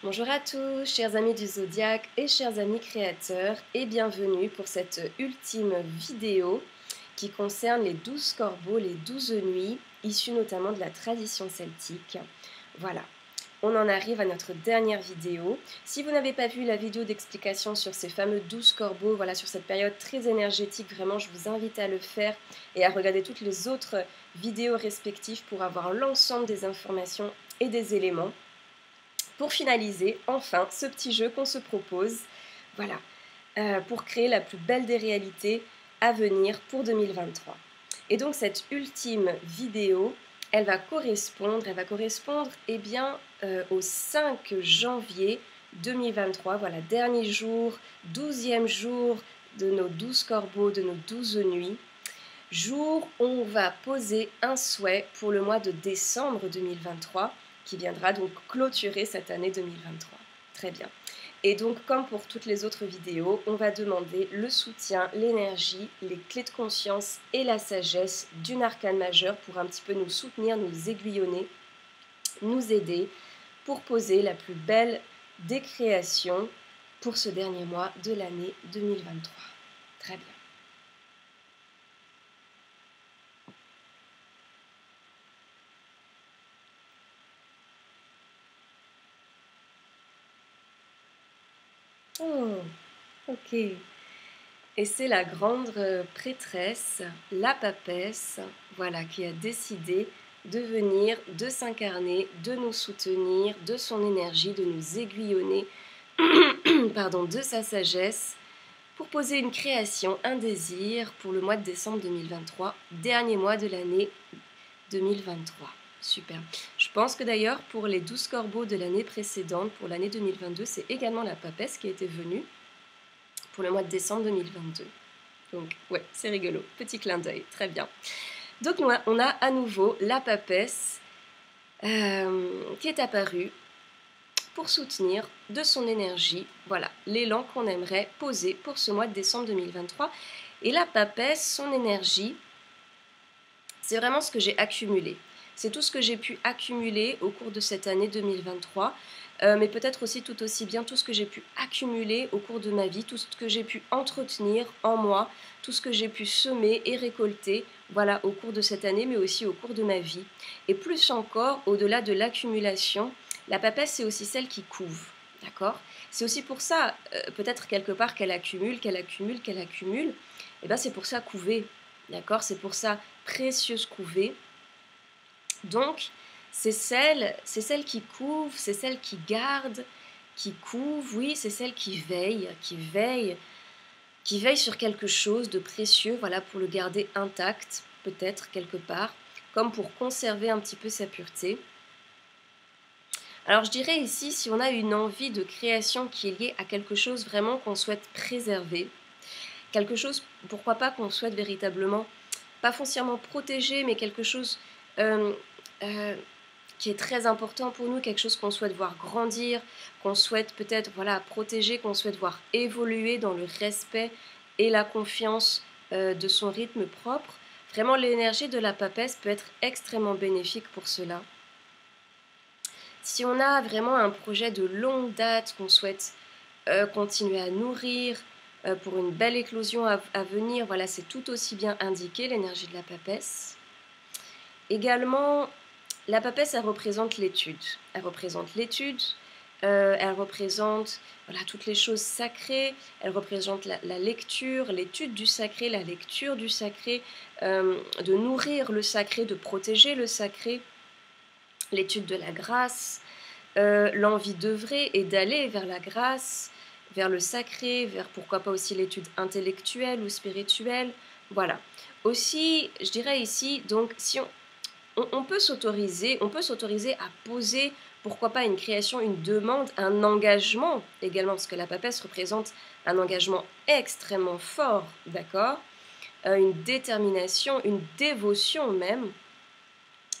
Bonjour à tous, chers amis du Zodiaque et chers amis créateurs, et bienvenue pour cette ultime vidéo qui concerne les 12 corbeaux, les 12 nuits, issus notamment de la tradition celtique. Voilà, on en arrive à notre dernière vidéo. Si vous n'avez pas vu la vidéo d'explication sur ces fameux 12 corbeaux, voilà, sur cette période très énergétique, vraiment je vous invite à le faire et à regarder toutes les autres vidéos respectives pour avoir l'ensemble des informations et des éléments. Pour finaliser, enfin, ce petit jeu qu'on se propose, voilà, pour créer la plus belle des réalités à venir pour 2023. Et donc cette ultime vidéo, elle va correspondre eh bien, au 5 janvier 2023, voilà, dernier jour, 12e jour de nos 12 corbeaux, de nos 12 nuits, jour où on va poser un souhait pour le mois de décembre 2023, qui viendra donc clôturer cette année 2023. Très bien. Et donc, comme pour toutes les autres vidéos, on va demander le soutien, l'énergie, les clés de conscience et la sagesse d'une arcane majeure pour un petit peu nous soutenir, nous aiguillonner, nous aider pour poser la plus belle des créations pour ce dernier mois de l'année 2023. Très bien. Oh, ok. Et c'est la grande prêtresse, la papesse, voilà, qui a décidé de venir, de s'incarner, de nous soutenir, de son énergie, de nous aiguillonner, pardon, de sa sagesse, pour poser une création, un désir pour le mois de décembre 2023, dernier mois de l'année 2023. Super. Je pense que d'ailleurs, pour les 12 corbeaux de l'année précédente, pour l'année 2022, c'est également la papesse qui était venue pour le mois de décembre 2022. Donc, ouais, c'est rigolo. Petit clin d'œil. Très bien. Donc, on a à nouveau la papesse qui est apparue pour soutenir de son énergie, voilà, l'élan qu'on aimerait poser pour ce mois de décembre 2023. Et la papesse, son énergie, c'est vraiment ce que j'ai accumulé. C'est tout ce que j'ai pu accumuler au cours de cette année 2023, mais peut-être aussi tout aussi bien tout ce que j'ai pu accumuler au cours de ma vie, tout ce que j'ai pu entretenir en moi, tout ce que j'ai pu semer et récolter, voilà, au cours de cette année, mais aussi au cours de ma vie. Et plus encore, au-delà de l'accumulation, la papesse, c'est aussi celle qui couve, d'accord? C'est aussi pour ça, peut-être quelque part qu'elle accumule, et bien c'est pour ça couver, d'accord? C'est pour ça précieuse couvée. Donc, c'est celle qui couve, c'est celle qui garde, qui couve, oui, c'est celle qui veille sur quelque chose de précieux, voilà, pour le garder intact, peut-être quelque part, comme pour conserver un petit peu sa pureté. Alors je dirais ici, si on a une envie de création qui est liée à quelque chose vraiment qu'on souhaite préserver, quelque chose, pourquoi pas, qu'on souhaite véritablement, pas foncièrement protéger, mais quelque chose qui est très important pour nous, quelque chose qu'on souhaite voir grandir, qu'on souhaite peut-être, voilà, protéger, qu'on souhaite voir évoluer dans le respect et la confiance de son rythme propre. Vraiment, l'énergie de la papesse peut être extrêmement bénéfique pour cela. Si on a vraiment un projet de longue date qu'on souhaite continuer à nourrir pour une belle éclosion à venir, voilà, c'est tout aussi bien indiqué, l'énergie de la papesse. Également, la papesse, elle représente l'étude. Elle représente l'étude, elle représente, voilà, toutes les choses sacrées, elle représente la lecture, l'étude du sacré, la lecture du sacré, de nourrir le sacré, de protéger le sacré, l'étude de la grâce, l'envie d'œuvrer et d'aller vers la grâce, vers le sacré, vers pourquoi pas aussi l'étude intellectuelle ou spirituelle. Voilà. Aussi, je dirais ici, donc, si on peut s'autoriser à poser, pourquoi pas, une création, une demande, un engagement également, parce que la papesse représente un engagement extrêmement fort, d'accord, une détermination, une dévotion même.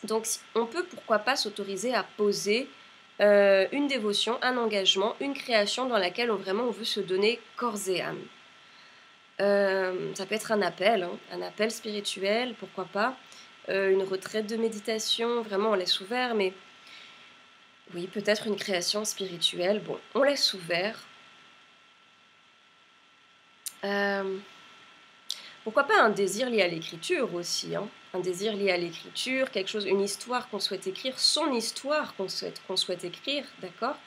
Donc on peut, pourquoi pas, s'autoriser à poser une dévotion, un engagement, une création dans laquelle on veut se donner corps et âme. Ça peut être un appel spirituel, pourquoi pas, une retraite de méditation, vraiment on laisse ouvert, mais Oui, peut-être une création spirituelle. Bon, on laisse ouvert. Euh, Pourquoi pas un désir lié à l'écriture aussi, hein. Un désir lié à l'écriture, quelque chose, une histoire qu'on souhaite écrire, son histoire qu'on souhaite écrire, d'accord.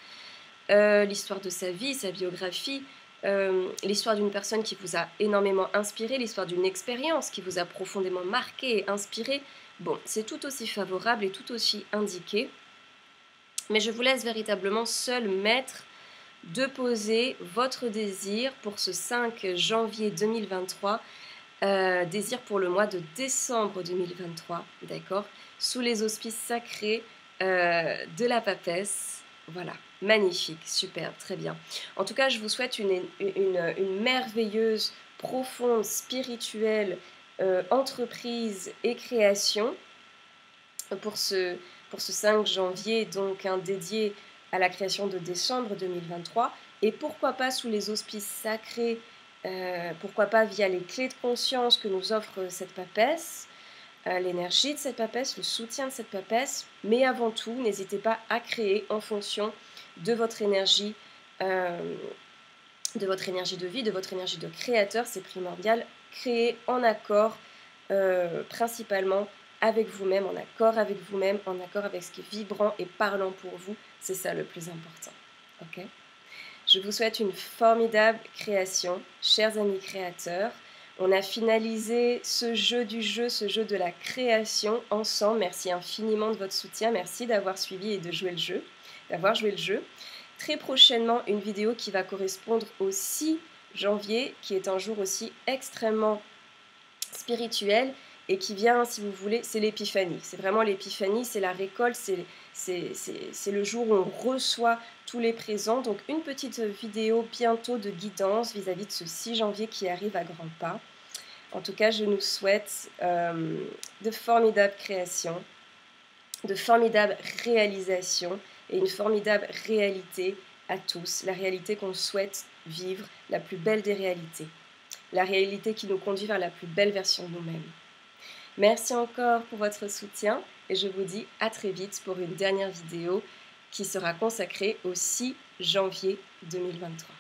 L'histoire de sa vie, sa biographie, l'histoire d'une personne qui vous a énormément inspiré, l'histoire d'une expérience qui vous a profondément marqué et inspiré. Bon, c'est tout aussi favorable et tout aussi indiqué, mais je vous laisse véritablement seul maître de poser votre désir pour ce 5 janvier 2023, désir pour le mois de décembre 2023, d'accord, sous les auspices sacrés de la papesse. Voilà, magnifique, super, très bien. En tout cas, je vous souhaite une merveilleuse, profonde, spirituelle entreprise et création pour ce, pour ce 5 janvier, donc dédié à la création de décembre 2023. Et pourquoi pas sous les auspices sacrés, pourquoi pas via les clés de conscience que nous offre cette papesse, l'énergie de cette papesse, le soutien de cette papesse. Mais avant tout, n'hésitez pas à créer en fonction de votre énergie, de vie, de votre énergie de créateur. C'est primordial. Créer en accord, principalement avec vous-même, en accord avec vous-même, en accord avec ce qui est vibrant et parlant pour vous. C'est ça le plus important. Ok ? Je vous souhaite une formidable création, chers amis créateurs. On a finalisé ce jeu du jeu, ce jeu de la création ensemble. Merci infiniment de votre soutien. Merci d'avoir suivi et de jouer le jeu, d'avoir joué le jeu. Très prochainement, une vidéo qui va correspondre au 6 janvier, qui est un jour aussi extrêmement spirituel et qui vient, si vous voulez, c'est l'épiphanie. C'est vraiment l'épiphanie, c'est la récolte, c'est le jour où on reçoit tous les présents. Donc une petite vidéo bientôt de guidance vis-à-vis de ce 6 janvier qui arrive à grands pas. En tout cas, je nous souhaite de formidables créations, de formidables réalisations et une formidable réalité à tous. La réalité qu'on souhaite vivre, la plus belle des réalités. La réalité qui nous conduit vers la plus belle version de nous-mêmes. Merci encore pour votre soutien et je vous dis à très vite pour une dernière vidéo qui sera consacrée au 6 janvier 2023.